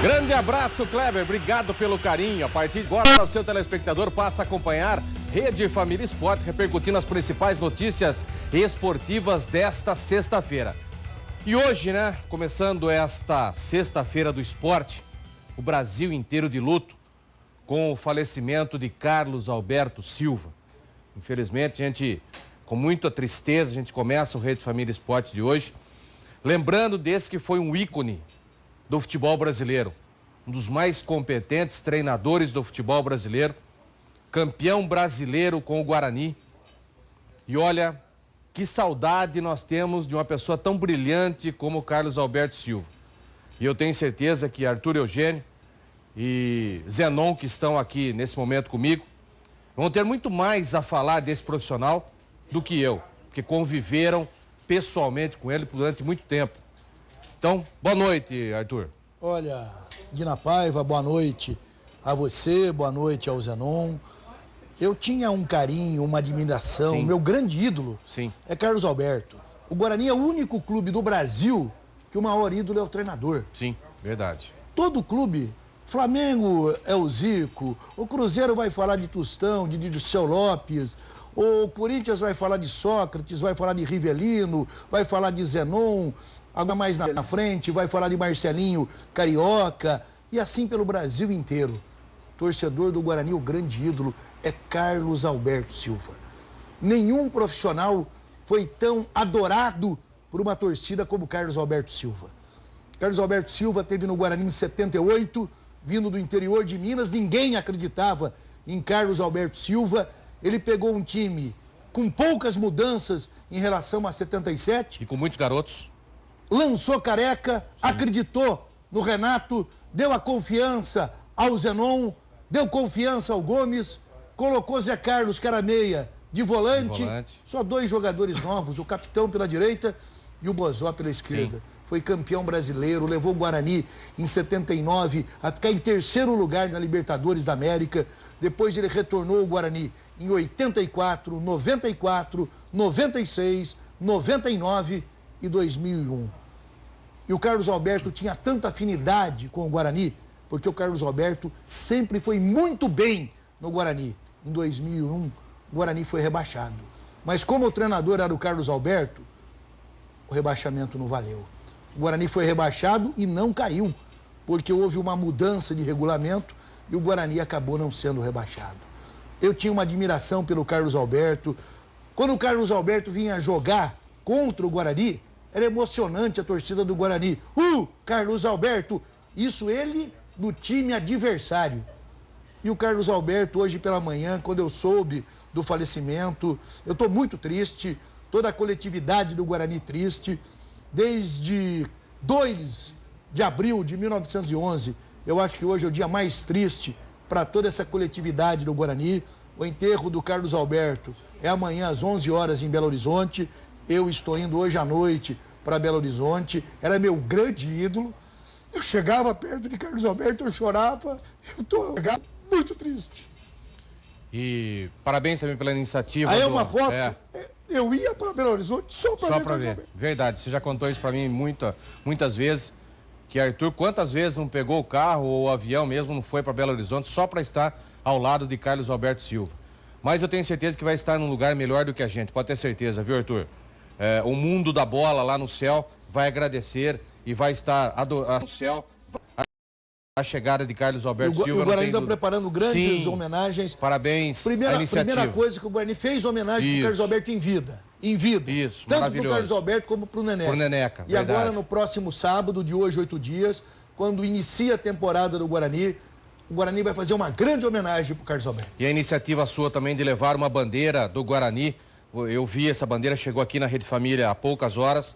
Grande abraço, Kleber. Obrigado pelo carinho. A partir de agora, o seu telespectador passa a acompanhar Rede Família Esporte, repercutindo as principais notícias esportivas desta sexta-feira. E hoje, né, começando esta sexta-feira do esporte, o Brasil inteiro de luto com o falecimento de Carlos Alberto Silva. Infelizmente, com muita tristeza, a gente começa o Rede Família Esporte de hoje, lembrando desse que foi um ícone do futebol brasileiro, um dos mais competentes treinadores do futebol brasileiro, campeão brasileiro com o Guarani. E olha, que saudade nós temos de uma pessoa tão brilhante como o Carlos Alberto Silva. E eu tenho certeza que Arthur Eugênio e Zenon, que estão aqui nesse momento comigo, vão ter muito mais a falar desse profissional do que eu, porque conviveram pessoalmente com ele durante muito tempo. Então, boa noite, Arthur. Olha, Guina Paiva, boa noite a você, boa noite ao Zenon. Eu tinha um carinho, uma admiração, Sim. Meu grande ídolo Sim. é Carlos Alberto. O Guarani é o único clube do Brasil que o maior ídolo é o treinador. Sim, verdade. Todo clube, Flamengo é o Zico, o Cruzeiro vai falar de Tostão, de Dirceu Lopes, o Corinthians vai falar de Sócrates, vai falar de Rivelino, vai falar de Zenon, agora mais na frente vai falar de Marcelinho Carioca, e assim pelo Brasil inteiro. Torcedor do Guarani, o grande ídolo é Carlos Alberto Silva. Nenhum profissional foi tão adorado por uma torcida como Carlos Alberto Silva. Carlos Alberto Silva teve no Guarani em 78, vindo do interior de Minas, ninguém acreditava em Carlos Alberto Silva. Ele pegou um time com poucas mudanças em relação a 77. E com muitos garotos. Lançou Careca, Sim. Acreditou no Renato, deu a confiança ao Zenon, deu confiança ao Gomes, colocou Zé Carlos, que era meia, de volante. Só dois jogadores novos, o capitão pela direita e o Bozó pela esquerda. Sim. Foi campeão brasileiro, levou o Guarani em 79 a ficar em terceiro lugar na Libertadores da América. Depois ele retornou ao Guarani em 84, 94, 96, 99 e 2001. E o Carlos Alberto tinha tanta afinidade com o Guarani, porque o Carlos Alberto sempre foi muito bem no Guarani. Em 2001, o Guarani foi rebaixado. Mas como o treinador era o Carlos Alberto, o rebaixamento não valeu. O Guarani foi rebaixado e não caiu, porque houve uma mudança de regulamento e o Guarani acabou não sendo rebaixado. Eu tinha uma admiração pelo Carlos Alberto. Quando o Carlos Alberto vinha jogar contra o Guarani, era emocionante a torcida do Guarani. Carlos Alberto! Isso ele do time adversário. E o Carlos Alberto, hoje pela manhã, quando eu soube do falecimento, eu estou muito triste, toda a coletividade do Guarani triste. Desde 2 de abril de 1911, eu acho que hoje é o dia mais triste para toda essa coletividade do Guarani. O enterro do Carlos Alberto é amanhã às 11 horas em Belo Horizonte. Eu estou indo hoje à noite para Belo Horizonte. Era meu grande ídolo. Eu chegava perto de Carlos Alberto, eu chorava. Eu estou muito triste. E parabéns também pela iniciativa. Aí é uma foto. Eu ia para Belo Horizonte só para ver. Verdade, você já contou isso para mim muitas vezes. Que Arthur, quantas vezes não pegou o carro ou o avião mesmo, não foi para Belo Horizonte só para estar ao lado de Carlos Alberto Silva. Mas eu tenho certeza que vai estar num lugar melhor do que a gente, pode ter certeza, viu, Arthur? O mundo da bola lá no céu vai agradecer e vai estar no céu a chegada de Carlos Alberto Silva. O Guarani está preparando grandes homenagens. Parabéns. Primeira coisa que o Guarani fez homenagem para o Carlos Alberto em vida. Isso, tanto para o Carlos Alberto como para o Neneca. Pro Neneca, e verdade. Agora, no próximo sábado, de hoje, 8 dias, quando inicia a temporada do Guarani, o Guarani vai fazer uma grande homenagem para o Carlos Alberto. E a iniciativa sua também de levar uma bandeira do Guarani, eu vi essa bandeira, chegou aqui na Rede Família há poucas horas,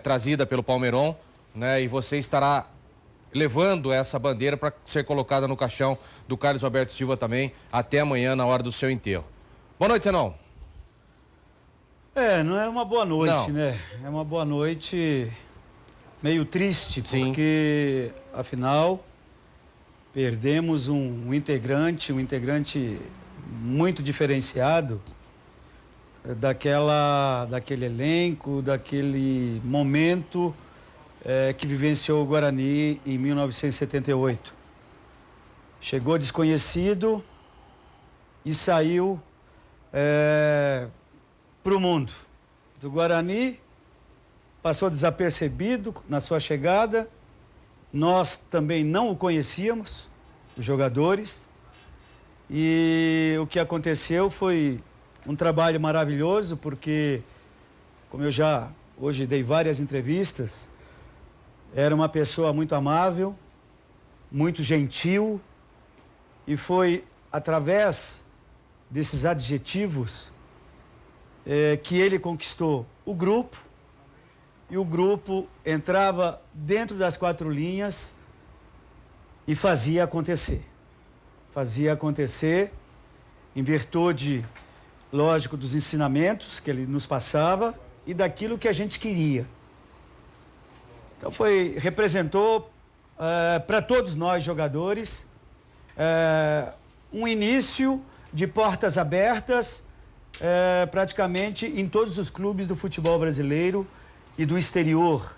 trazida pelo Palmeiron, né? E você estará levando essa bandeira para ser colocada no caixão do Carlos Alberto Silva também, até amanhã, na hora do seu enterro. Boa noite, Zenão. Não é uma boa noite, não. Né? É uma boa noite meio triste, Sim. Porque, afinal, perdemos um integrante muito diferenciado daquele elenco, daquele momento que vivenciou o Guarani em 1978. Chegou desconhecido e saiu para o mundo. Do Guarani, passou desapercebido na sua chegada. Nós também não o conhecíamos, os jogadores. E o que aconteceu foi um trabalho maravilhoso, porque, como eu já hoje dei várias entrevistas, era uma pessoa muito amável, muito gentil, e foi através desses adjetivos que ele conquistou o grupo, e o grupo entrava dentro das 4 linhas e fazia acontecer. Fazia acontecer em virtude, lógico, dos ensinamentos que ele nos passava e daquilo que a gente queria. Então representou para todos nós jogadores um início de portas abertas praticamente em todos os clubes do futebol brasileiro e do exterior,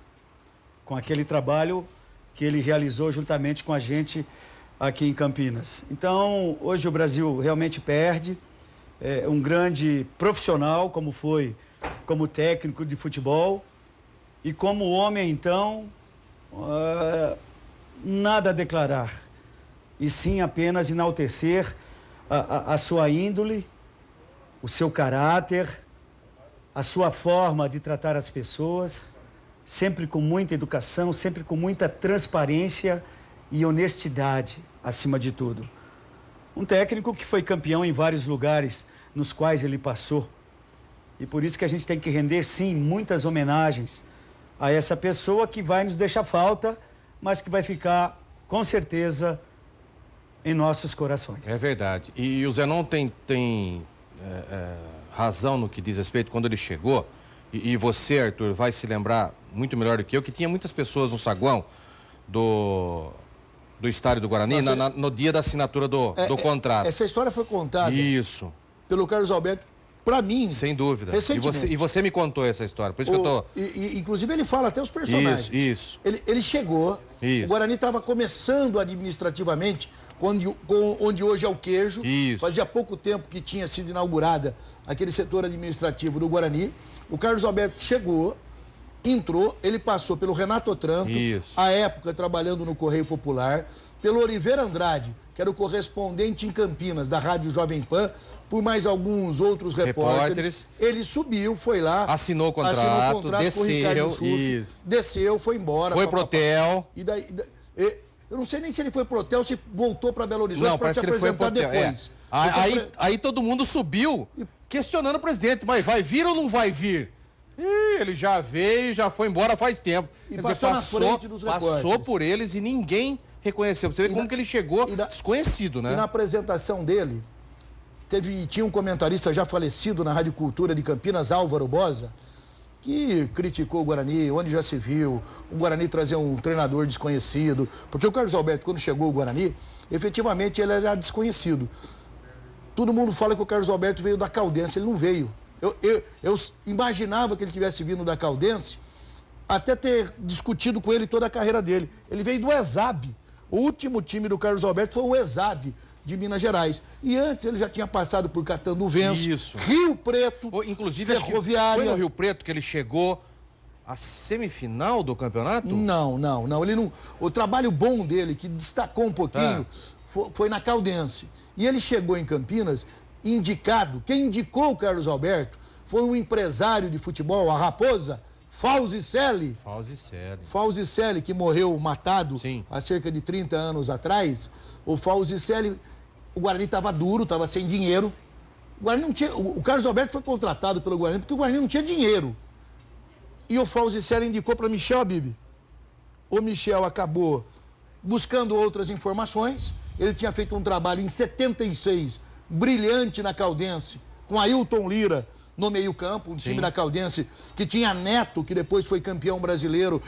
com aquele trabalho que ele realizou juntamente com a gente aqui em Campinas. Então, hoje o Brasil realmente perde um grande profissional, como foi como técnico de futebol, e como homem, então, nada a declarar, e sim apenas enaltecer a sua índole, o seu caráter, a sua forma de tratar as pessoas, sempre com muita educação, sempre com muita transparência e honestidade, acima de tudo. Um técnico que foi campeão em vários lugares nos quais ele passou. E por isso que a gente tem que render, sim, muitas homenagens a essa pessoa que vai nos deixar falta, mas que vai ficar, com certeza, em nossos corações. É verdade. E o Zenon tem razão no que diz respeito quando ele chegou, e você, Arthur, vai se lembrar muito melhor do que eu, que tinha muitas pessoas no saguão do estádio do Guarani no dia da assinatura do contrato. Essa história foi contada pelo Carlos Alberto, para mim. Sem dúvida. E você me contou essa história, por isso que eu tô... Inclusive ele fala até os personagens. Isso. Ele chegou, o Guarani estava começando administrativamente, onde hoje é o Queijo. Isso. Fazia pouco tempo que tinha sido inaugurada aquele setor administrativo do Guarani. O Carlos Alberto chegou, entrou, ele passou pelo Renato Otranto, à época trabalhando no Correio Popular, pelo Oliveira Andrade, que era o correspondente em Campinas da Rádio Jovem Pan, por mais alguns outros repórteres. Ele subiu, foi lá, assinou o contrato desceu, foi embora. Foi pro hotel. E daí, eu não sei nem se ele foi pro hotel, se voltou para Belo Horizonte para se apresentar depois. Aí todo mundo subiu questionando o presidente, mas vai vir ou não vai vir? Ele já veio, já foi embora faz tempo. E passou na frente dos repórteres. Passou por eles e ninguém reconheceu. Você vê como que ele chegou desconhecido, né? E na apresentação dele, tinha um comentarista já falecido na Rádio Cultura de Campinas, Álvaro Bosa, que criticou o Guarani, onde já se viu, o Guarani trazer um treinador desconhecido. Porque o Carlos Alberto, quando chegou ao Guarani, efetivamente ele era desconhecido. Todo mundo fala que o Carlos Alberto veio da Caldense, ele não veio. Eu imaginava que ele tivesse vindo da Caldense, até ter discutido com ele toda a carreira dele. Ele veio do ESAB. O último time do Carlos Alberto foi o ESAB de Minas Gerais. E antes ele já tinha passado por Catanduvense, Rio Preto, inclusive, Ferroviária. Foi no Rio Preto que ele chegou à semifinal do campeonato? Não. Ele não. O trabalho bom dele, que destacou um pouquinho, foi na Caldense. E ele chegou em Campinas indicado. Quem indicou o Carlos Alberto foi um empresário de futebol, a Raposa, Fauzicelli, que morreu matado há cerca de 30 anos atrás. O Fauzicelli, o Guarani estava duro, estava sem dinheiro. O Guarani não tinha, o Carlos Alberto foi contratado pelo Guarani porque o Guarani não tinha dinheiro. E o Fauzicelli indicou para Michel Bibi. O Michel acabou buscando outras informações. Ele tinha feito um trabalho em 76, brilhante na Caldense, com Ailton Lira no meio-campo, um time da Caldense que tinha Neto, que depois foi campeão brasileiro,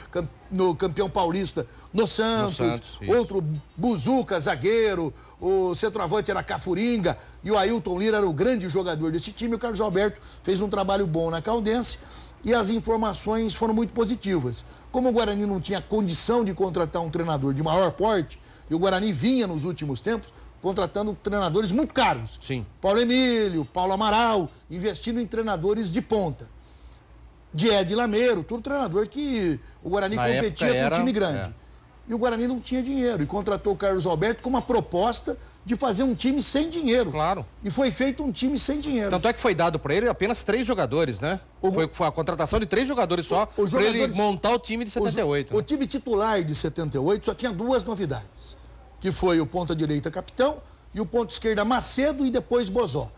campeão paulista no Santos, outro Buzuca, zagueiro, o centroavante era Cafuringa, e o Ailton Lira era o grande jogador desse time. O Carlos Alberto fez um trabalho bom na Caldense e as informações foram muito positivas. Como o Guarani não tinha condição de contratar um treinador de maior porte, e o Guarani vinha nos últimos tempos contratando treinadores muito caros. Sim. Paulo Emílio, Paulo Amaral, investindo em treinadores de ponta. De Ed Lameiro, tudo treinador que o Guarani competia com um time grande. E o Guarani não tinha dinheiro e contratou o Carlos Alberto com uma proposta de fazer um time sem dinheiro. Claro. E foi feito um time sem dinheiro. Tanto é que foi dado para ele apenas 3 jogadores, né? Foi a contratação de 3 jogadores só para ele montar o time de 78. O time titular de 78 só tinha 2 novidades, que foi o ponta-direita Capitão e o ponta-esquerda Macedo e depois Bozó.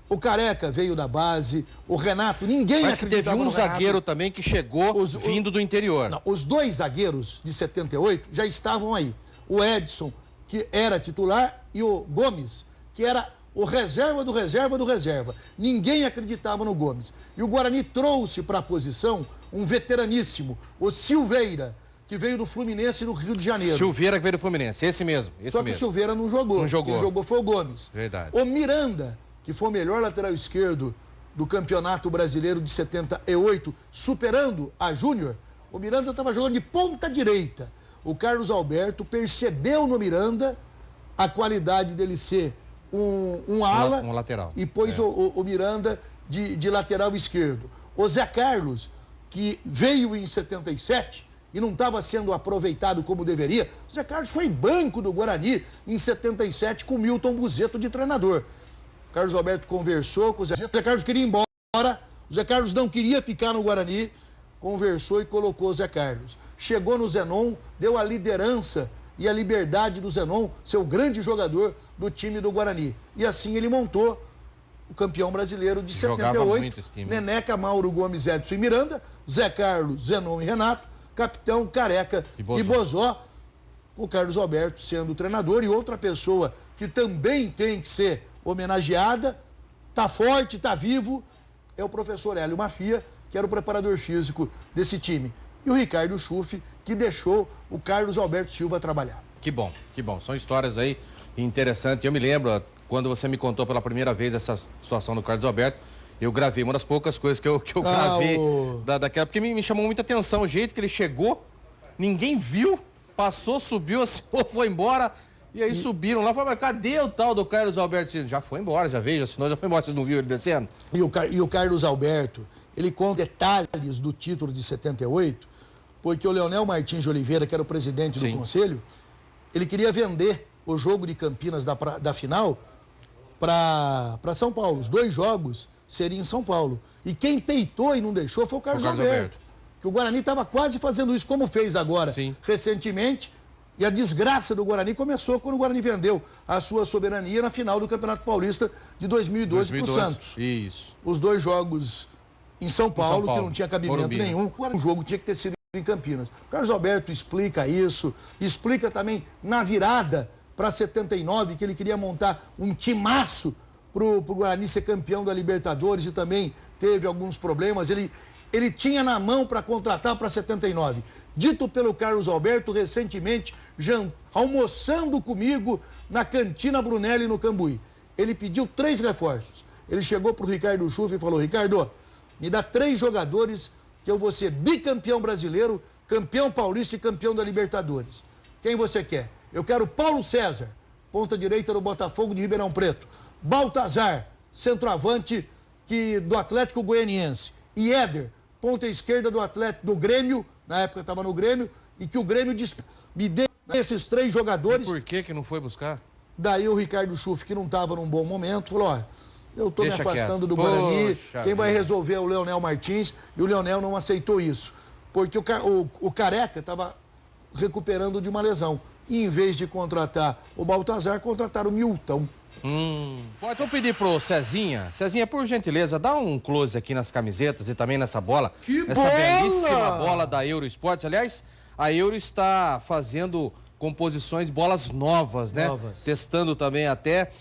O Careca veio da base, o Renato, ninguém Mas que teve um zagueiro também que chegou vindo do interior. Não, os 2 zagueiros de 78 já estavam aí. O Edson, que era titular, e o Gomes, que era o reserva do reserva do reserva. Ninguém acreditava no Gomes. E o Guarani trouxe para a posição um veteraníssimo, o Silveira, que veio do Fluminense no Rio de Janeiro. Silveira que veio do Fluminense, esse mesmo. Só que o Silveira não jogou. Não jogou. Quem jogou foi o Gomes. Verdade. O Miranda, que foi o melhor lateral esquerdo do Campeonato Brasileiro de 78, superando a Júnior, o Miranda estava jogando de ponta direita. O Carlos Alberto percebeu no Miranda a qualidade dele ser um ala. Um lateral. E pôs o Miranda de lateral esquerdo. O Zé Carlos, que veio em 77 e não estava sendo aproveitado como deveria. O Zé Carlos foi banco do Guarani em 77 com o Milton Buzeto de treinador. O Carlos Alberto conversou com o Zé Carlos, queria ir embora. O Zé Carlos não queria ficar no Guarani. Conversou e colocou o Zé Carlos. Chegou no Zenon, deu a liderança e a liberdade do Zenon, ser o grande jogador do time do Guarani. E assim ele montou o campeão brasileiro de 78. Neneca, Mauro Gomes, Edson e Miranda, Zé Carlos, Zenon e Renato, capitão, Careca e Bozó. O Carlos Alberto sendo o treinador e outra pessoa que também tem que ser homenageada, tá forte, tá vivo, é o professor Hélio Mafia, que era o preparador físico desse time. E o Ricardo Schuff, que deixou o Carlos Alberto Silva trabalhar. Que bom, que bom. São histórias aí interessantes. Eu me lembro, quando você me contou pela primeira vez essa situação do Carlos Alberto, eu gravei uma das poucas coisas que eu gravei daquela, porque me chamou muita atenção o jeito que ele chegou, ninguém viu, passou, subiu, assim, foi embora, e aí subiram lá, falaram, mas cadê o tal do Carlos Alberto Silva? Já foi embora, já veio, já assinou, já foi embora, vocês não viram ele descendo? E o Carlos Alberto, ele conta detalhes do título de 78, porque o Leonel Martins de Oliveira, que era o presidente do conselho, ele queria vender o jogo de Campinas da final para São Paulo. Os 2 jogos seriam em São Paulo. E quem peitou e não deixou foi o Carlos Alberto. Que o Guarani estava quase fazendo isso, como fez agora, recentemente. E a desgraça do Guarani começou quando o Guarani vendeu a sua soberania na final do Campeonato Paulista de 2012 para o Santos. Isso. Os 2 jogos em São Paulo, que não tinha cabimento nenhum. O jogo tinha que ter sido em Campinas. O Carlos Alberto explica isso, explica também na virada para 79, que ele queria montar um timaço para o Guarani ser campeão da Libertadores e também teve alguns problemas. Ele tinha na mão para contratar para 79. Dito pelo Carlos Alberto recentemente, almoçando comigo na Cantina Brunelli no Cambuí. Ele pediu 3 reforços. Ele chegou para o Ricardo Schuff e falou, Ricardo, me dá 3 jogadores que eu vou ser bicampeão brasileiro, campeão paulista e campeão da Libertadores. Quem você quer? Eu quero Paulo César, ponta direita do Botafogo de Ribeirão Preto. Baltazar, centroavante do Atlético Goianiense. E Éder, ponta esquerda do Grêmio, na época estava no Grêmio, e que o Grêmio me dê esses 3 jogadores. E por que não foi buscar? Daí o Ricardo Schuff, que não estava num bom momento, falou, ó, eu estou me afastando do Guarani, quem vai resolver é o Leonel Martins, e o Leonel não aceitou isso, porque o Careca estava recuperando de uma lesão. E em vez de contratar o Baltazar, contrataram o Milton. Vou pedir pro Cezinha. Cezinha, por gentileza, dá um close aqui nas camisetas e também nessa bola. Essa belíssima bola da Euro Esportes. Aliás, a Euro está fazendo composições, bolas novas, né? Testando também até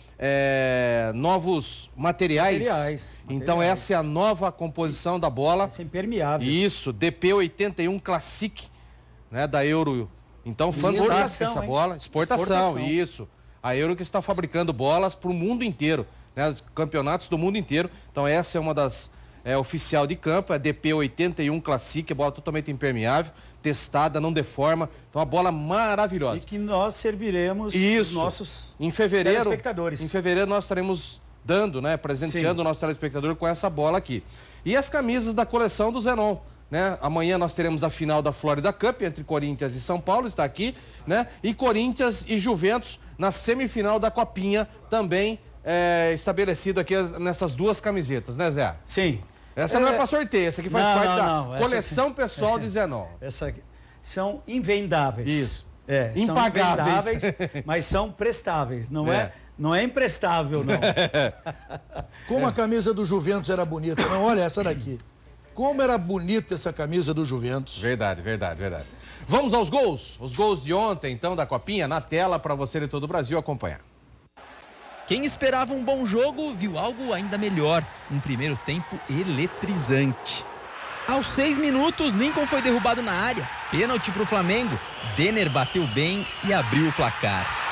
novos materiais. Então essa é a nova composição da bola. Essa é impermeável. Isso, DP81 Classic, né, da Euro. Então, fantástica essa bola. Exportação, isso. A Euro que está fabricando bolas para o mundo inteiro, né? Os campeonatos do mundo inteiro. Então, essa é uma das oficial de campo, é DP 81 Classic, bola totalmente impermeável, testada, não deforma, então uma bola maravilhosa. E que nós serviremos os nossos telespectadores. Em fevereiro nós estaremos dando, né, presenteando o nosso telespectador com essa bola aqui. E as camisas da coleção do Zenon, né? Amanhã nós teremos a final da Florida Cup entre Corinthians e São Paulo, está aqui, né? E Corinthians e Juventus na semifinal da Copinha, também estabelecido aqui nessas duas camisetas, né, Zé? Sim. Essa não é para sorteio, essa aqui faz parte da coleção pessoal de Zenon. Essa aqui. São invendáveis. Isso. Impagáveis. São invendáveis, mas são prestáveis, não é emprestável, não. Como a camisa do Juventus era bonita. Não, olha essa daqui. Como era bonita essa camisa do Juventus. Verdade. Vamos aos gols? Os gols de ontem, então, da Copinha, na tela para você de todo o Brasil acompanhar. Quem esperava um bom jogo viu algo ainda melhor. Um primeiro tempo eletrizante. Aos 6 minutos, Lincoln foi derrubado na área. Pênalti para o Flamengo. Denner bateu bem e abriu o placar.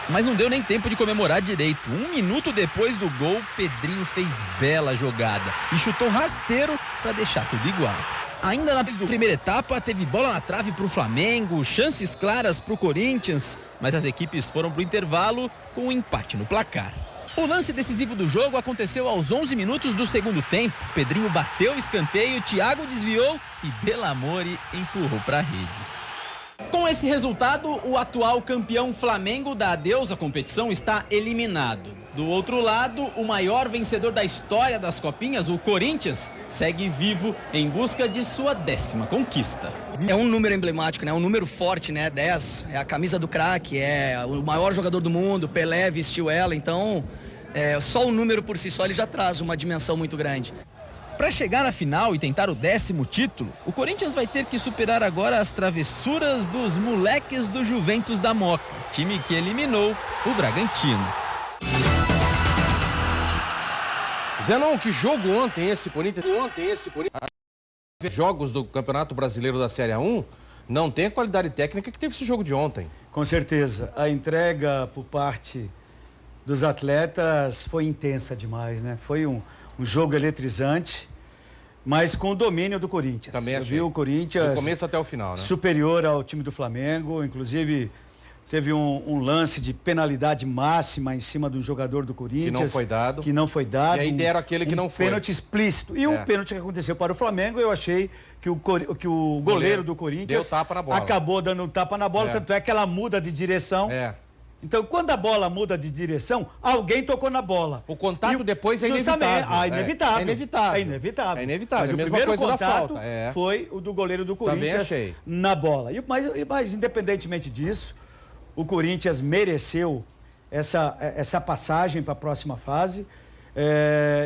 Mas não deu nem tempo de comemorar direito. 1 minuto depois do gol, Pedrinho fez bela jogada e chutou rasteiro para deixar tudo igual. Ainda na primeira etapa, teve bola na trave para o Flamengo, chances claras para o Corinthians, mas as equipes foram para o intervalo com um empate no placar. O lance decisivo do jogo aconteceu aos 11 minutos do segundo tempo. Pedrinho bateu o escanteio, Thiago desviou e Delamore empurrou para a rede. Com esse resultado, o atual campeão Flamengo dá adeus à competição está eliminado. Do outro lado, o maior vencedor da história das Copinhas, o Corinthians, segue vivo em busca de sua 10ª conquista. É um número emblemático, né? Um número forte, né? 10, é a camisa do craque, é o maior jogador do mundo, Pelé vestiu ela, então só o número por si só ele já traz uma dimensão muito grande. Para chegar na final e tentar o 10º título, o Corinthians vai ter que superar agora as travessuras dos moleques do Juventus da Moca, time que eliminou o Bragantino. Zenon, que jogo ontem esse Corinthians? Jogos do Campeonato Brasileiro da Série A1 não tem a qualidade técnica que teve esse jogo de ontem. Com certeza. A entrega por parte dos atletas foi intensa demais, né? Foi um jogo eletrizante, mas com o domínio do Corinthians. Também achei. Eu vi o Corinthians do começo até o final, né? Superior ao time do Flamengo, inclusive teve um lance de penalidade máxima em cima do jogador do Corinthians. Que não foi dado. E aí deram aquele que não foi. Pênalti explícito. E o pênalti que aconteceu para o Flamengo, eu achei que o goleiro do Corinthians deu tapa na bola. Acabou dando um tapa na bola, tanto é que ela muda de direção. Então, quando a bola muda de direção, alguém tocou na bola. O contato depois é inevitável. É inevitável. É inevitável. Mas o mesma primeiro coisa contato da falta. foi o do goleiro do Corinthians na bola. Mas, independentemente disso, o Corinthians mereceu essa passagem para a próxima fase.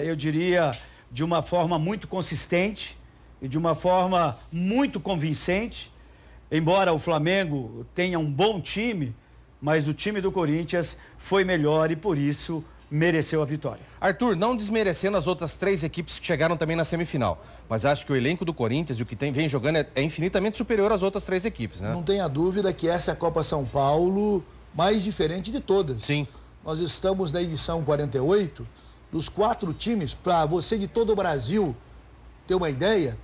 Eu diria de uma forma muito consistente e de uma forma muito convincente. Embora o Flamengo tenha um bom time, mas o time do Corinthians foi melhor e, por isso, mereceu a vitória. Arthur, não desmerecendo as outras 3 equipes que chegaram também na semifinal, mas acho que o elenco do Corinthians e o que vem jogando é infinitamente superior às outras 3 equipes, né? Não tenha dúvida que essa é a Copa São Paulo mais diferente de todas. Sim. Nós estamos na edição 48, dos 4 times, para você de todo o Brasil ter uma ideia,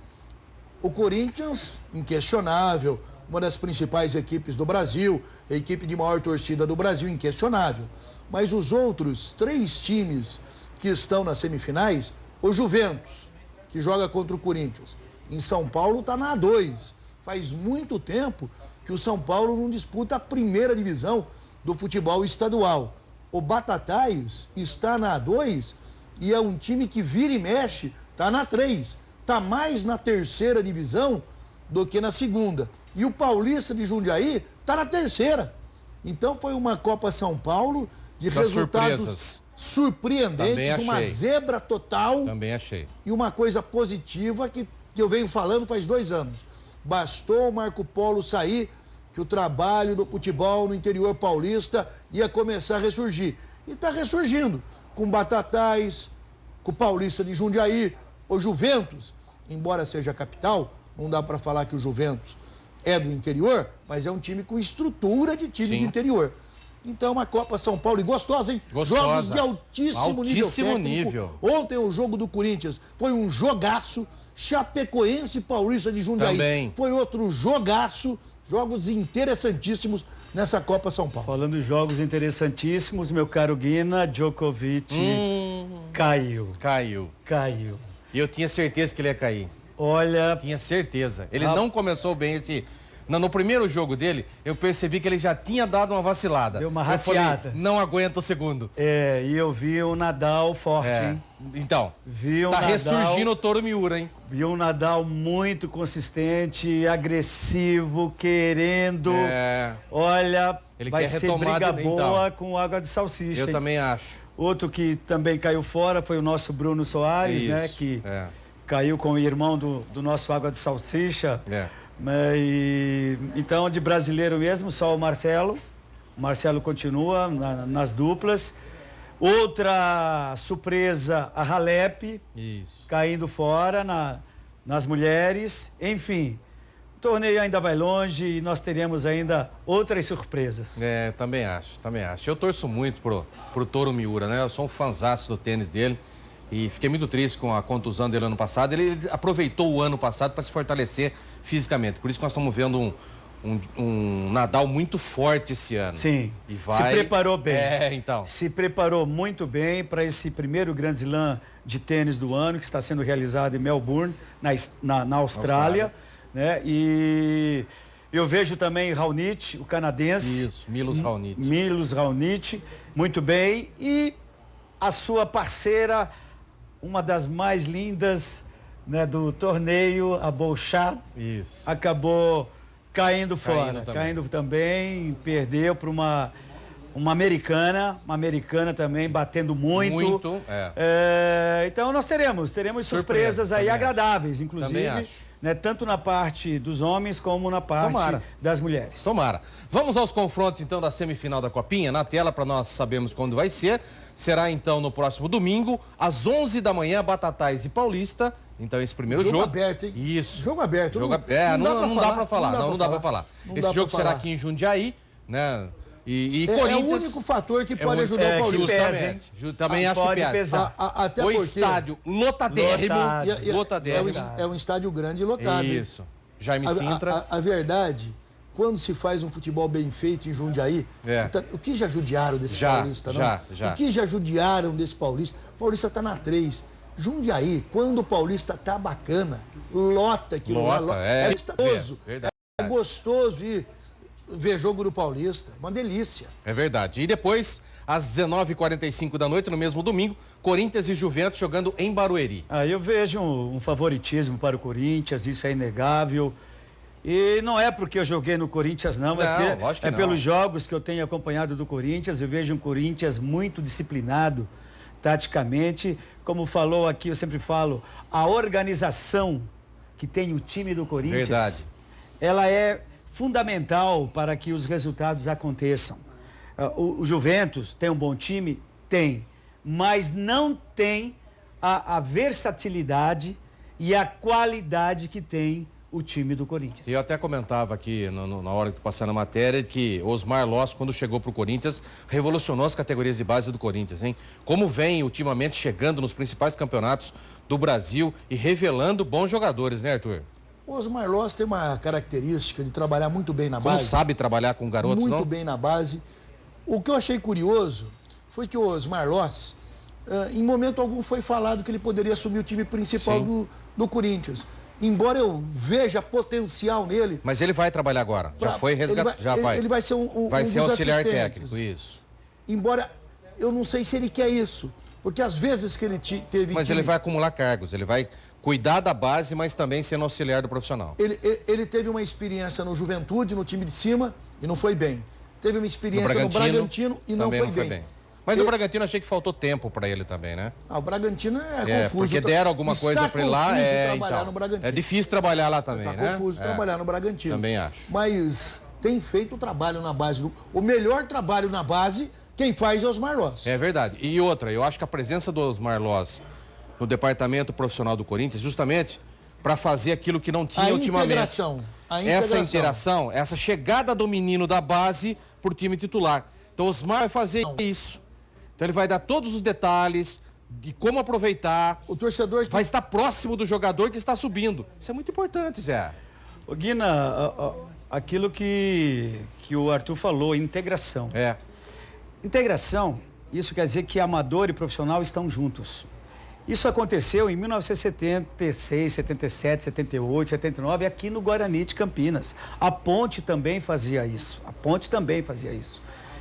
o Corinthians, inquestionável, uma das principais equipes do Brasil, a equipe de maior torcida do Brasil, inquestionável. Mas os outros 3 times que estão nas semifinais, o Juventus, que joga contra o Corinthians, em São Paulo está na A2. Faz muito tempo que o São Paulo não disputa a primeira divisão do futebol estadual. O Batatais está na A2 e é um time que vira e mexe, está na 3. Está mais na terceira divisão do que na segunda. E o Paulista de Jundiaí está na 3ª. Então foi uma Copa São Paulo de resultados surpreendentes, uma zebra total. Também achei. E uma coisa positiva que eu venho falando faz 2 anos. Bastou o Marco Polo sair, que o trabalho do futebol no interior paulista ia começar a ressurgir. E está ressurgindo, com Batatais, com o Paulista de Jundiaí, o Juventus, embora seja capital, não dá para falar que o Juventus é do interior, mas é um time com estrutura de time do interior. Então, uma Copa São Paulo e gostosa, hein? Gostosa. Jogos de altíssimo nível técnico. Nível. Ontem o jogo do Corinthians foi um jogaço. Chapecoense e Paulista de Jundiaí também foi outro jogaço. Jogos interessantíssimos nessa Copa São Paulo. Falando de jogos interessantíssimos, meu caro Guina, Djokovic caiu. E eu tinha certeza que ele ia cair. Olha... Tinha certeza. Ele não começou bem esse... No primeiro jogo dele, eu percebi que ele já tinha dado uma vacilada. Deu uma rateada. Eu falei, não aguenta o segundo. E eu vi o Nadal forte, hein? Então, vi tá ressurgindo o Toru Miura, hein? Vi um Nadal muito consistente, agressivo, querendo. Olha, ele vai ser briga boa com água de salsicha. Eu também acho. Outro que também caiu fora foi o nosso Bruno Soares, né? Que caiu com o irmão do nosso água de salsicha. Então, de brasileiro mesmo, só o Marcelo. O Marcelo continua nas duplas. Outra surpresa, a Halep, caindo fora nas mulheres. Enfim, o torneio ainda vai longe e nós teremos ainda outras surpresas. Também acho. Eu torço muito pro Toru Miura, né? Eu sou um fanzaço do tênis dele. E fiquei muito triste com a contusão dele ano passado. Ele aproveitou o ano passado para se fortalecer fisicamente. Por isso que nós estamos vendo um Nadal muito forte esse ano. Sim, se preparou bem. Se preparou muito bem para esse primeiro Grand Slam de tênis do ano, que está sendo realizado em Melbourne, na Austrália. Né? E eu vejo também Raonic, o canadense. Isso, Milos Raonic. Milos Raonic, muito bem. E a sua parceira... uma das mais lindas, né, do torneio, a Bolshá, acabou caindo fora. Caindo também, perdeu para uma americana também, batendo muito. Então nós teremos surpresas aí agradáveis, inclusive, né, tanto na parte dos homens como na parte das mulheres. Tomara. Vamos aos confrontos então da semifinal da Copinha, na tela para nós sabermos quando vai ser. Será então no próximo domingo, às 11 da manhã, Batatais e Paulista. Então esse primeiro jogo. Jogo aberto, hein? Isso. Jogo aberto. Não dá pra falar. Não dá pra falar. Esse jogo será aqui em Jundiaí, né? E Corinthians... É o único fator que pode ajudar o Paulista. Justamente. Também acho que pesa. Até o estádio lotadérrimo. É um estádio grande e lotado. Isso. Jaime Sintra. A verdade... Quando se faz um futebol bem feito em Jundiaí, o que já judiaram desse paulista, não? O que já judiaram desse paulista? O paulista tá na 3. Jundiaí, quando o paulista tá bacana, lota aquilo lá. É gostoso. É gostoso ir ver jogo do Paulista. Uma delícia. É verdade. E depois, às 19h45 da noite, no mesmo domingo, Corinthians e Juventus jogando em Barueri. Eu vejo um favoritismo para o Corinthians, isso é inegável. E não é porque eu joguei no Corinthians, não. É pelos jogos que eu tenho acompanhado do Corinthians. Eu vejo um Corinthians muito disciplinado, taticamente. Como falou aqui, eu sempre falo, a organização que tem o time do Corinthians, ela é fundamental para que os resultados aconteçam. O Juventus tem um bom time? Tem. Mas não tem a versatilidade e a qualidade que tem o time do Corinthians. Eu até comentava aqui na hora que passando a matéria que Osmar Loss, quando chegou pro Corinthians, revolucionou as categorias de base do Corinthians, hein? Como vem ultimamente chegando nos principais campeonatos do Brasil e revelando bons jogadores, né, Arthur? O Osmar Loss tem uma característica de trabalhar muito bem na base. Como sabe trabalhar com garotos, muito bem na base. O que eu achei curioso foi que o Osmar Loss, em momento algum foi falado que ele poderia assumir o time principal do Corinthians. Embora eu veja potencial nele... Mas ele vai trabalhar agora, já foi resgatado, Ele vai ser vai ser auxiliar técnico, isso. Embora eu não sei se ele quer isso, porque às vezes que ele teve... Mas ele vai acumular cargos, ele vai cuidar da base, mas também sendo auxiliar do profissional. Ele teve uma experiência no Juventude, no time de cima, e não foi bem. Teve uma experiência no Bragantino e não foi bem. Mas no Bragantino achei que faltou tempo para ele também, né? O Bragantino é confuso. Porque deram alguma coisa para ele lá. No é difícil trabalhar lá também, né? Tá confuso trabalhar no Bragantino. Também acho. Mas tem feito o trabalho na base. O melhor trabalho na base, quem faz é os Osmar Loss. É verdade. E outra, eu acho que a presença do Osmar Loss no departamento profissional do Corinthians, justamente para fazer aquilo que não tinha ultimamente. A integração. Essa interação, essa chegada do menino da base pro time titular. Então o Osmar vai fazer isso. Então ele vai dar todos os detalhes de como aproveitar. O torcedor vai estar próximo do jogador que está subindo. Isso é muito importante, Zé. Ô, Guina, aquilo que o Arthur falou, integração. Integração, isso quer dizer que amador e profissional estão juntos. Isso aconteceu em 1976, 77, 78, 79, aqui no Guarani de Campinas. A Ponte também fazia isso.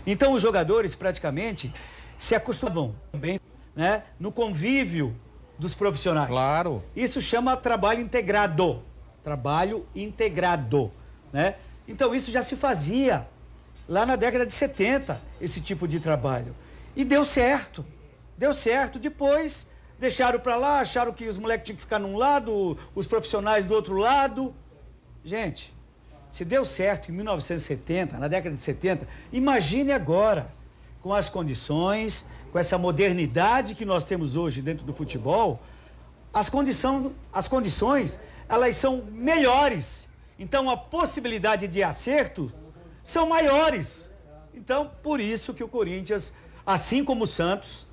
Então os jogadores praticamente se acostumavam também, né, no convívio dos profissionais. Claro. Isso chama trabalho integrado. Né? Então isso já se fazia lá na década de 70, esse tipo de trabalho. E deu certo. Depois deixaram para lá, acharam que os moleques tinham que ficar num lado, os profissionais do outro lado. Gente, se deu certo em 1970, na década de 70, imagine agora, com as condições, com essa modernidade que nós temos hoje dentro do futebol, as condições, elas são melhores. Então, a possibilidade de acerto são maiores. Então, por isso que o Corinthians, assim como o Santos,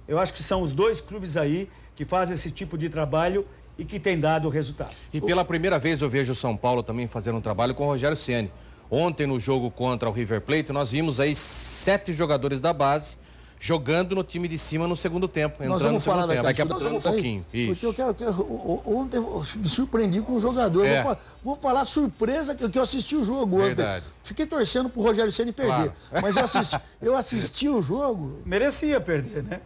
eu acho que são os dois clubes aí que fazem esse tipo de trabalho e que tem dado resultado. E pela primeira vez eu vejo o São Paulo também fazendo um trabalho com o Rogério Ceni. Ontem, no jogo contra o River Plate, nós vimos aí 7 jogadores da base jogando no time de cima no segundo tempo. Nós vamos falar daqui a pouquinho. Porque ontem eu me surpreendi com o jogador. Vou falar surpresa que eu assisti o jogo ontem. Fiquei torcendo pro Rogério Ceni perder. Claro. Mas eu assisti o jogo. Merecia perder, né?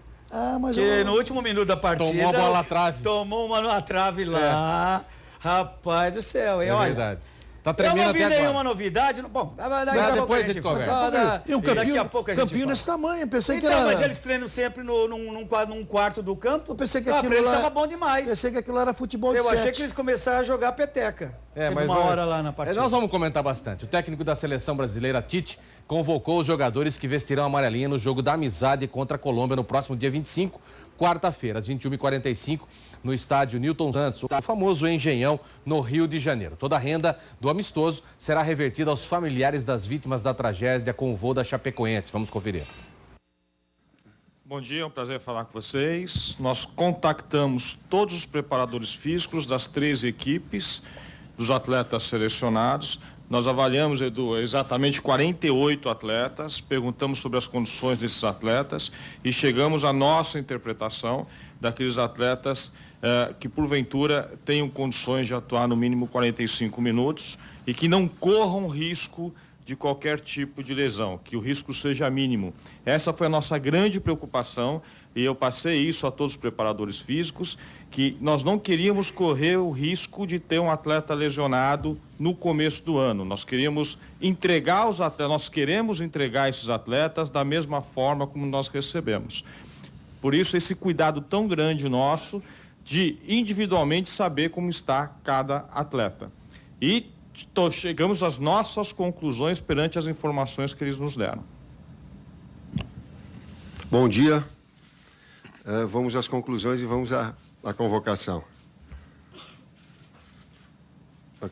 Mas porque no último minuto da partida... Tomou a bola na trave. Tomou uma na trave lá. Rapaz do céu, hein? Olha, verdade. Tá tremendo até agora. Eu não vi nenhuma novidade. Bom, depois a gente conversa. E o campinho nesse tamanho, pensei que era... Mas eles treinam sempre num quarto do campo. Eu pensei que aquilo lá... estava bom demais. Pensei que aquilo era futebol de Eu achei que eles começaram a jogar peteca. Mas uma hora lá na partida. Nós vamos comentar bastante. O técnico da seleção brasileira, Tite, convocou os jogadores que vestirão a amarelinha no jogo da amizade contra a Colômbia no próximo dia 25, quarta-feira, às 21h45, no estádio Newton Santos, o famoso Engenhão, no Rio de Janeiro. Toda a renda do amistoso será revertida aos familiares das vítimas da tragédia com o voo da Chapecoense. Vamos conferir. Bom dia, é um prazer falar com vocês. Nós contactamos todos os preparadores físicos das 3 equipes, dos atletas selecionados. Nós avaliamos, Edu, exatamente 48 atletas, perguntamos sobre as condições desses atletas e chegamos à nossa interpretação daqueles atletas que, porventura, tenham condições de atuar no mínimo 45 minutos e que não corram risco de qualquer tipo de lesão, que o risco seja mínimo. Essa foi a nossa grande preocupação e eu passei isso a todos os preparadores físicos, que nós não queríamos correr o risco de ter um atleta lesionado no começo do ano. Nós queríamos entregar os atletas, nós queremos entregar esses atletas da mesma forma como nós recebemos. Por isso, esse cuidado tão grande nosso de individualmente saber como está cada atleta. E chegamos às nossas conclusões perante as informações que eles nos deram. Bom dia. Vamos às conclusões e vamos à convocação. A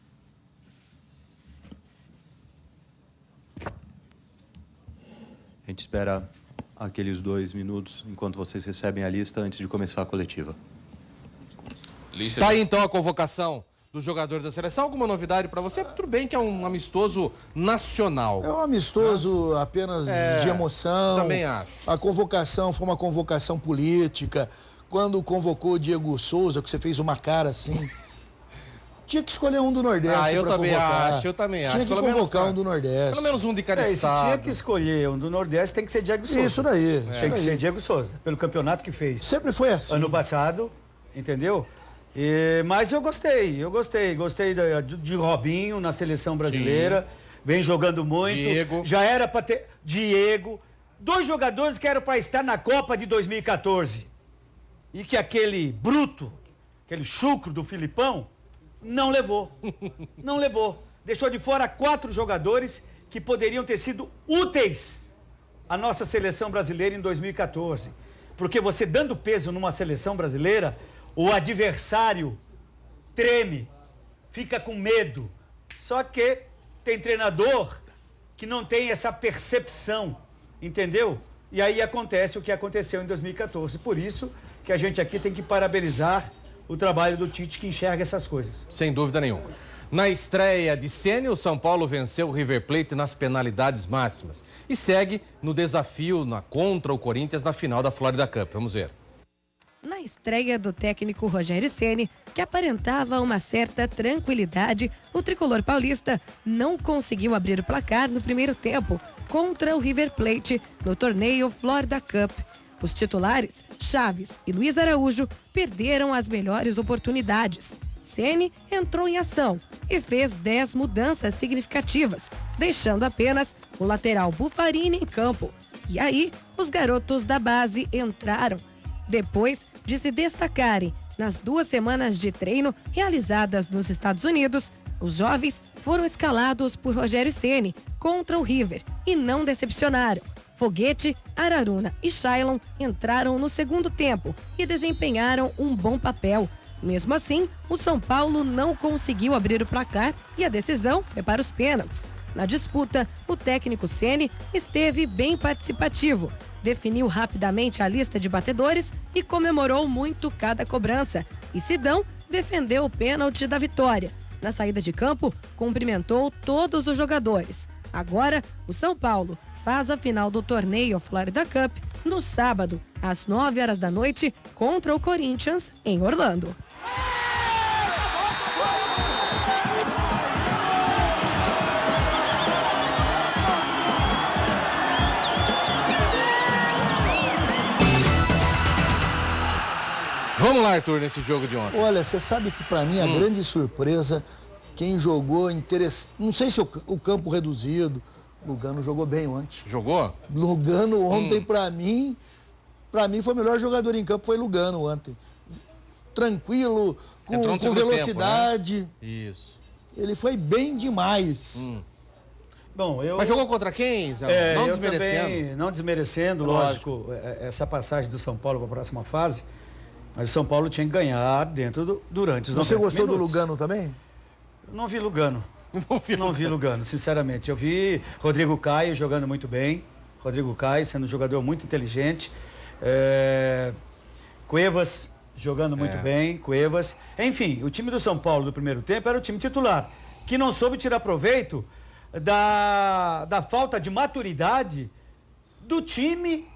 gente espera aqueles 2 minutos enquanto vocês recebem a lista antes de começar a coletiva. Tá aí então a convocação dos jogadores da seleção. Alguma novidade para você? Tudo bem que é um amistoso nacional. É um amistoso apenas de emoção. Também acho. A convocação foi uma convocação política. Quando convocou o Diego Souza, que você fez uma cara assim... Tinha que escolher um do Nordeste. Eu também acho. Tinha que convocar um do Nordeste. Pelo menos um de cada estado. Se tinha que escolher um do Nordeste, tem que ser Diego Souza. Isso daí. Tem que ser Diego Souza, pelo campeonato que fez. Sempre foi assim. Ano passado, entendeu? Mas eu gostei de Robinho na seleção brasileira. Sim. Vem jogando muito. Diego. Já era para ter... Diego. 2 jogadores que eram para estar na Copa de 2014. E que aquele bruto, aquele chucro do Filipão, não levou. Não levou. Deixou de fora 4 jogadores que poderiam ter sido úteis à nossa seleção brasileira em 2014. Porque você dando peso numa seleção brasileira, o adversário treme, fica com medo. Só que tem treinador que não tem essa percepção entendeu? E aí acontece o que aconteceu em 2014. Por isso que a gente aqui tem que parabenizar o trabalho do Tite, que enxerga essas coisas. Sem dúvida nenhuma. Na estreia de Ceni, o São Paulo venceu o River Plate nas penalidades máximas e segue no desafio contra o Corinthians na final da Florida Cup. Vamos ver. Na estreia do técnico Rogério Ceni, que aparentava uma certa tranquilidade, o tricolor paulista não conseguiu abrir o placar no primeiro tempo contra o River Plate no torneio Florida Cup. Os titulares, Chaves e Luiz Araújo, perderam as melhores oportunidades. Ceni entrou em ação e fez 10 mudanças significativas, deixando apenas o lateral Buffarini em campo. E aí, os garotos da base entraram. Depois de se destacarem nas 2 semanas de treino realizadas nos Estados Unidos, os jovens foram escalados por Rogério Ceni contra o River e não decepcionaram. Foguete, Araruna e Shailon entraram no segundo tempo e desempenharam um bom papel. Mesmo assim, o São Paulo não conseguiu abrir o placar e a decisão foi para os pênaltis. Na disputa, o técnico Ceni esteve bem participativo, definiu rapidamente a lista de batedores e comemorou muito cada cobrança. E Sidão defendeu o pênalti da vitória. Na saída de campo, cumprimentou todos os jogadores. Agora, o São Paulo faz a final do torneio Florida Cup no sábado, às 9 horas da noite, contra o Corinthians, em Orlando. Vamos lá, Arthur, nesse jogo de ontem. Olha, você sabe que para mim a grande surpresa, quem jogou não sei se o campo reduzido, Lugano jogou bem ontem. Jogou? Lugano ontem, para mim foi o melhor jogador em campo, foi Lugano ontem. Tranquilo, com velocidade. Tempo, né? Isso. Ele foi bem demais. Bom, Mas jogou contra quem, Zé? Não desmerecendo? Também, não desmerecendo, lógico, essa passagem do São Paulo para a próxima fase. Mas o São Paulo tinha que ganhar durante os 90 minutos. Você gostou do Lugano também? Não vi Lugano. Não vi Lugano, sinceramente. Eu vi Rodrigo Caio jogando muito bem. Rodrigo Caio sendo um jogador muito inteligente. Cuevas jogando muito bem. Cuevas. Enfim, o time do São Paulo do primeiro tempo era o time titular, que não soube tirar proveito da falta de maturidade do time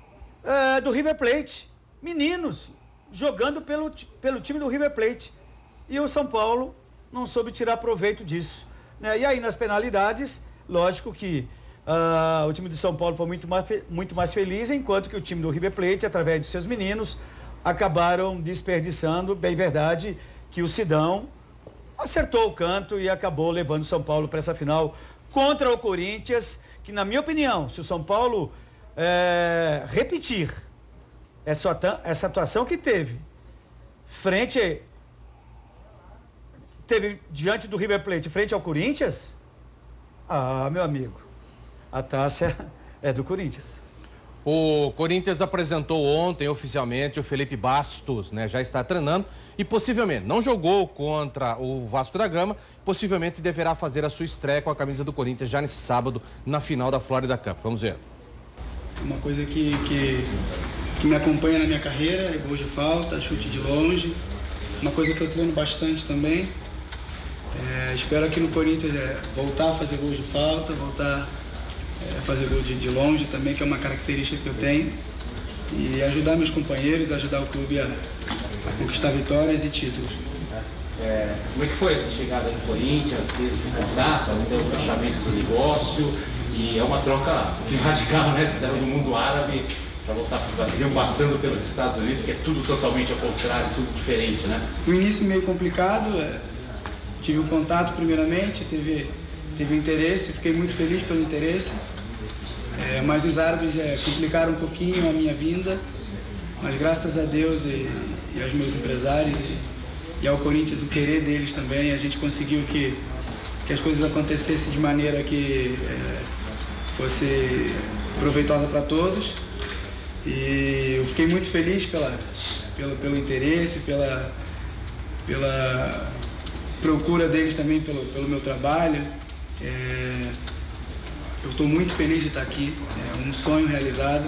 do River Plate. Meninos jogando pelo time do River Plate. E o São Paulo não soube tirar proveito disso. Né? E aí, nas penalidades, lógico que o time de São Paulo foi muito mais feliz, enquanto que o time do River Plate, através de seus meninos, acabaram desperdiçando. Bem verdade que o Sidão acertou o canto e acabou levando o São Paulo para essa final contra o Corinthians, que, na minha opinião, se o São Paulo repetir essa atuação que teve diante do River Plate, frente ao Corinthians, meu amigo, a taça é do Corinthians. O Corinthians apresentou ontem oficialmente o Felipe Bastos, né? Já está treinando e possivelmente não jogou contra o Vasco da Gama, possivelmente deverá fazer a sua estreia com a camisa do Corinthians já nesse sábado na final da Florida Cup. Vamos ver. Uma coisa que me acompanha na minha carreira é gol de falta, chute de longe. Uma coisa que eu treino bastante também. Espero aqui no Corinthians voltar a fazer gols de falta, voltar a fazer gol de longe também, que é uma característica que eu tenho. E ajudar meus companheiros, ajudar o clube a conquistar vitórias e títulos. Como é que foi essa chegada no Corinthians, desde o contrato, até o fechamento do negócio? E é uma troca radical, né? Você saiu do mundo árabe para voltar para o Brasil, passando pelos Estados Unidos, que é tudo totalmente ao contrário, tudo diferente, né? O início meio complicado, tive o contato primeiramente, teve interesse, fiquei muito feliz pelo interesse, mas os árabes complicaram um pouquinho a minha vinda, mas graças a Deus e aos meus empresários e ao Corinthians, o querer deles também, a gente conseguiu que as coisas acontecessem de maneira que fosse proveitosa para todos. E eu fiquei muito feliz pelo interesse, pela procura deles também pelo meu trabalho. Eu estou muito feliz de estar aqui, é um sonho realizado.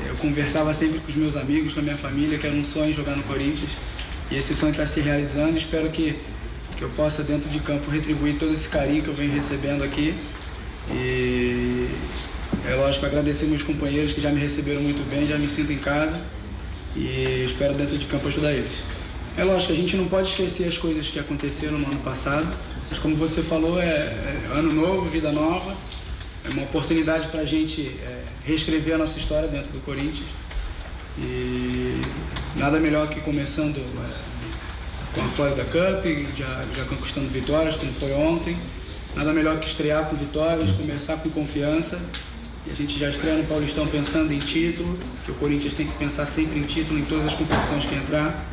Eu conversava sempre com os meus amigos, com a minha família, que era um sonho jogar no Corinthians. E esse sonho está se realizando. Espero que eu possa, dentro de campo, retribuir todo esse carinho que eu venho recebendo aqui. E é lógico, agradecer meus companheiros que já me receberam muito bem, já me sinto em casa. E espero, dentro de campo, ajudar eles. É lógico, a gente não pode esquecer as coisas que aconteceram no ano passado. Mas como você falou, é ano novo, vida nova. É uma oportunidade para a gente reescrever a nossa história dentro do Corinthians. E nada melhor que começando com a Florida Cup, já conquistando vitórias, como foi ontem. Nada melhor que estrear com vitórias, começar com confiança. E a gente já estreia no Paulistão pensando em título, que o Corinthians tem que pensar sempre em título, em todas as competições que entrar.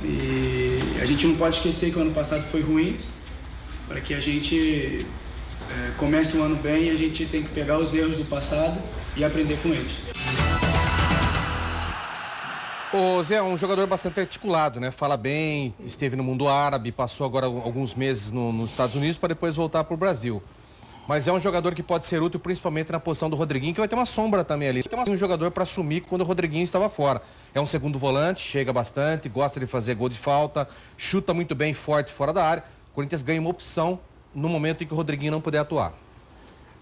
E a gente não pode esquecer que o ano passado foi ruim, para que a gente comece o ano bem, a gente tem que pegar os erros do passado e aprender com eles. O Zé é um jogador bastante articulado, né? Fala bem, esteve no mundo árabe, passou agora alguns meses nos Estados Unidos para depois voltar para o Brasil. Mas é um jogador que pode ser útil principalmente na posição do Rodriguinho, que vai ter uma sombra também ali. Tem um jogador para assumir quando o Rodriguinho estava fora. É um segundo volante, chega bastante, gosta de fazer gol de falta, chuta muito bem, forte fora da área. O Corinthians ganha uma opção no momento em que o Rodriguinho não puder atuar.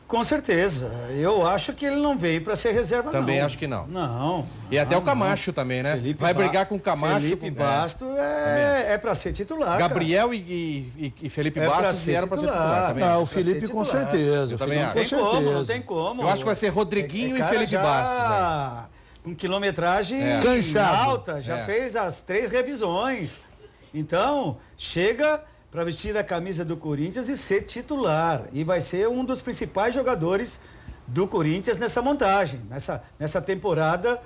Com certeza. Eu acho que ele não veio para ser reserva, também acho que não. Não. E até o Camacho também, né? Felipe vai brigar com o Camacho. Felipe Bastos é para ser titular. Gabriel e Felipe Bastos vieram para ser titular também. Não, o Felipe com certeza. Eu também acho. Não tem como. Eu acho que vai ser Rodriguinho e Felipe Bastos. Com quilometragem alta, já fez as 3 revisões. Então, chega para vestir a camisa do Corinthians e ser titular. E vai ser um dos principais jogadores do Corinthians nessa montagem, nessa temporada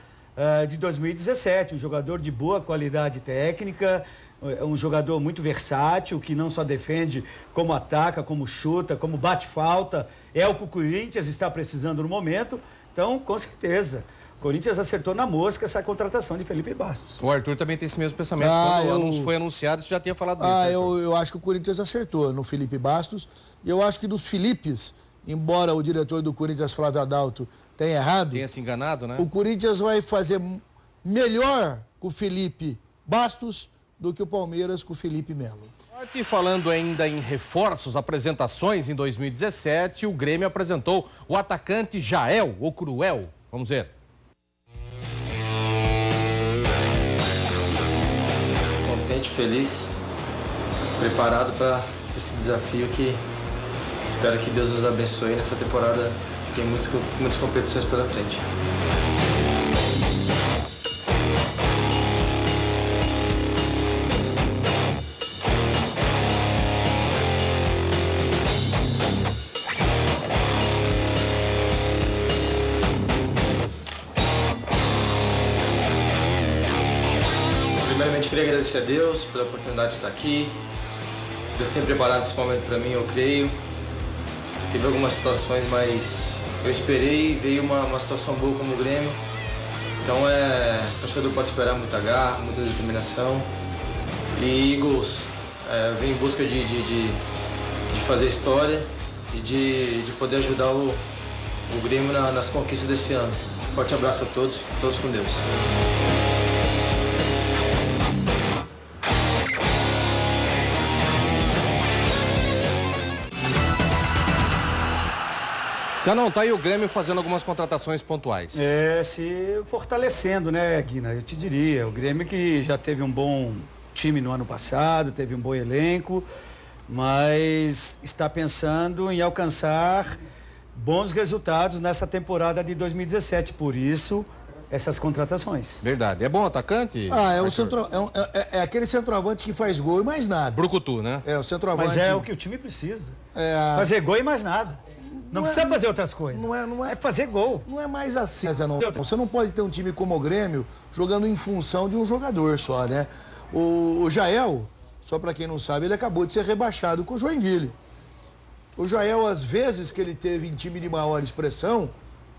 de 2017. Um jogador de boa qualidade técnica, um jogador muito versátil, que não só defende, como ataca, como chuta, como bate falta. É o que o Corinthians está precisando no momento. Então, com certeza, o Corinthians acertou na mosca essa contratação de Felipe Bastos. O Arthur também tem esse mesmo pensamento. Quando foi anunciado, você já tinha falado disso. Eu acho que o Corinthians acertou no Felipe Bastos. E eu acho que dos Filipes, embora o diretor do Corinthians, Flávio Adalto, tenha errado... Tenha se enganado, né? O Corinthians vai fazer melhor com o Felipe Bastos do que o Palmeiras com o Felipe Melo. Falando ainda em reforços, apresentações, em 2017, o Grêmio apresentou o atacante Jael, o Cruel. Vamos ver. Contente, feliz, preparado para esse desafio que espero que Deus nos abençoe nessa temporada que tem muitas competições pela frente. Primeiramente, queria agradecer a Deus pela oportunidade de estar aqui. Deus tem preparado esse momento para mim, eu creio. Teve algumas situações, mas eu esperei, veio uma situação boa como o Grêmio. Então, o torcedor pode esperar muita garra, muita determinação e gols. Eu venho em busca de fazer história e de poder ajudar o Grêmio nas conquistas desse ano. Forte abraço a todos com Deus. Já não, tá aí o Grêmio fazendo algumas contratações pontuais. Se fortalecendo, né, Guina? Eu te diria, o Grêmio que já teve um bom time no ano passado, teve um bom elenco, mas está pensando em alcançar bons resultados nessa temporada de 2017. Por isso, essas contratações. Verdade. É bom atacante? É aquele centroavante que faz gol e mais nada. Brucutu, né? É o centroavante. Mas é o que o time precisa. Fazer gol e mais nada. Não precisa fazer outras coisas. É fazer gol. Não é mais assim, Zé. Você não pode ter um time como o Grêmio jogando em função de um jogador só, né? O Jael, só para quem não sabe, ele acabou de ser rebaixado com o Joinville. O Jael, às vezes que ele teve em time de maior expressão,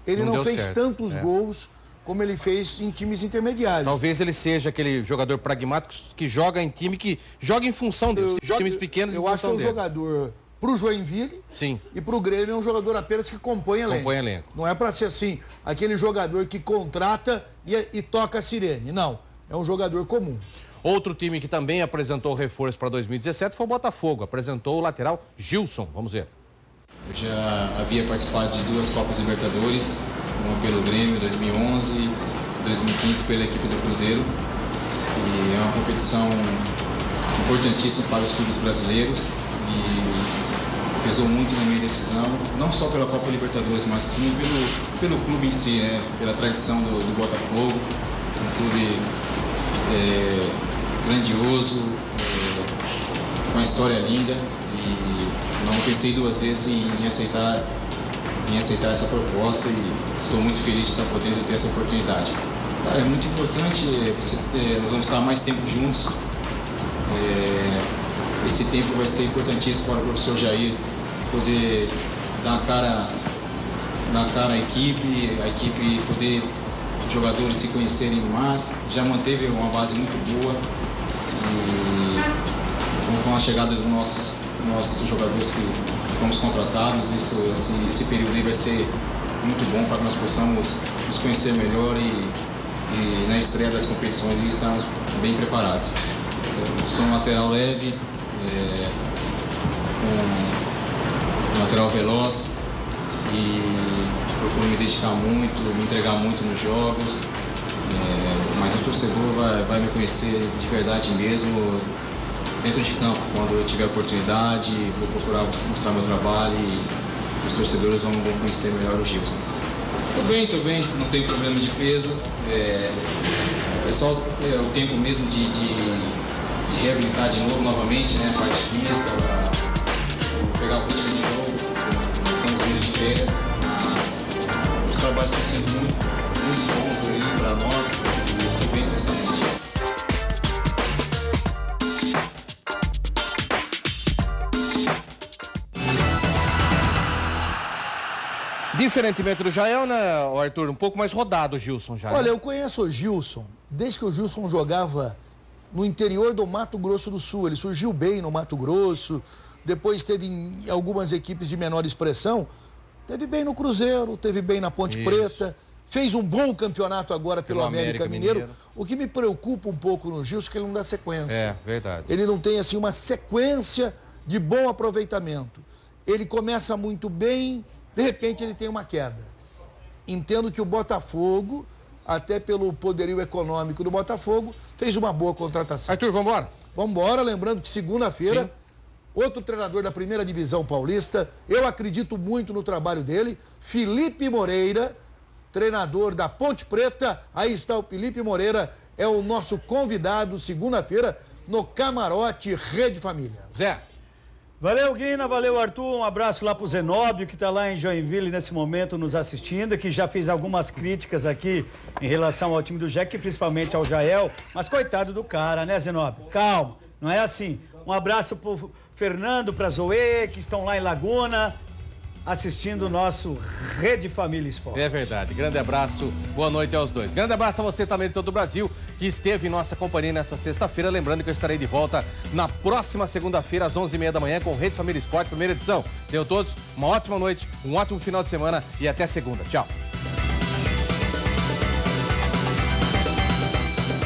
ele não fez tantos gols como ele fez em times intermediários. Talvez ele seja aquele jogador pragmático que joga em time que joga em função dele. Joga em times pequenos em função dele. Eu acho que é um jogador pro Joinville. Sim. E pro Grêmio é um jogador apenas que compõe elenco. Compõe elenco. Não é para ser assim, aquele jogador que contrata e toca a sirene. Não, é um jogador comum. Outro time que também apresentou reforço para 2017 foi o Botafogo. Apresentou o lateral Gilson. Vamos ver. Eu já havia participado de 2 Copas Libertadores, uma pelo Grêmio em 2011, 2015 pela equipe do Cruzeiro. E é uma competição importantíssima para os clubes brasileiros e pesou muito na minha decisão, não só pela Copa Libertadores, mas sim pelo clube em si, né? Pela tradição do Botafogo, um clube grandioso, com uma história linda, e não pensei 2 vezes em aceitar essa proposta, e estou muito feliz de estar podendo ter essa oportunidade. Cara, é muito importante, nós vamos estar mais tempo juntos. Esse tempo vai ser importantíssimo para o professor Jair poder dar a cara à equipe poder os jogadores se conhecerem mais. Já manteve uma base muito boa, e com a chegada dos nossos jogadores que fomos contratados, esse período aí vai ser muito bom para que nós possamos nos conhecer melhor e na estreia das competições e estarmos bem preparados. Eu sou um lateral leve, um lateral veloz, e procuro me dedicar muito, me entregar muito nos jogos, mas o torcedor vai me conhecer de verdade mesmo dentro de campo. Quando eu tiver a oportunidade, vou procurar mostrar meu trabalho e os torcedores vão conhecer melhor o Gilson. Tô bem, não tenho problema de peso, é só o tempo mesmo de reabilitar de novo, novamente, né, a parte física, para pegar o ritmo de novo. Nós estamos indo de férias, mas os trabalhos estão sendo muito bons aí para nós, e estou bem fisicamente. Diferentemente do Jael, né, Arthur? Um pouco mais rodado o Gilson já. Olha, né? eu conheço o Gilson desde que o Gilson jogava no interior do Mato Grosso do Sul. Ele surgiu bem no Mato Grosso, depois teve em algumas equipes de menor expressão, teve bem no Cruzeiro, teve bem na Ponte Preta, fez um bom campeonato agora pelo América Mineiro. O que me preocupa um pouco no Gilson é que ele não dá sequência. É, verdade. Ele não tem, assim, uma sequência de bom aproveitamento. Ele começa muito bem, de repente ele tem uma queda. Entendo que o Botafogo, até pelo poderio econômico do Botafogo, fez uma boa contratação. Arthur, vamos embora? Vamos embora, lembrando que segunda-feira, outro treinador da primeira divisão paulista, eu acredito muito no trabalho dele, Felipe Moreira, treinador da Ponte Preta. Aí está o Felipe Moreira, é o nosso convidado segunda-feira no Camarote Rede Família. Zé. Valeu, Guina, valeu, Arthur. Um abraço lá pro Zenóbio, que está lá em Joinville nesse momento nos assistindo, que já fez algumas críticas aqui em relação ao time do Jack, principalmente ao Jael. Mas coitado do cara, né, Zenóbio? Calma, não é assim. Um abraço pro Fernando, pra Zoe, que estão lá em Laguna, assistindo o nosso Rede Família Esporte. É verdade. Grande abraço, boa noite aos dois. Grande abraço a você também de todo o Brasil, que esteve em nossa companhia nessa sexta-feira. Lembrando que eu estarei de volta na próxima segunda-feira, às 11h30 da manhã, com o Rede Família Esporte, primeira edição. Tenham todos uma ótima noite, um ótimo final de semana e até segunda. Tchau.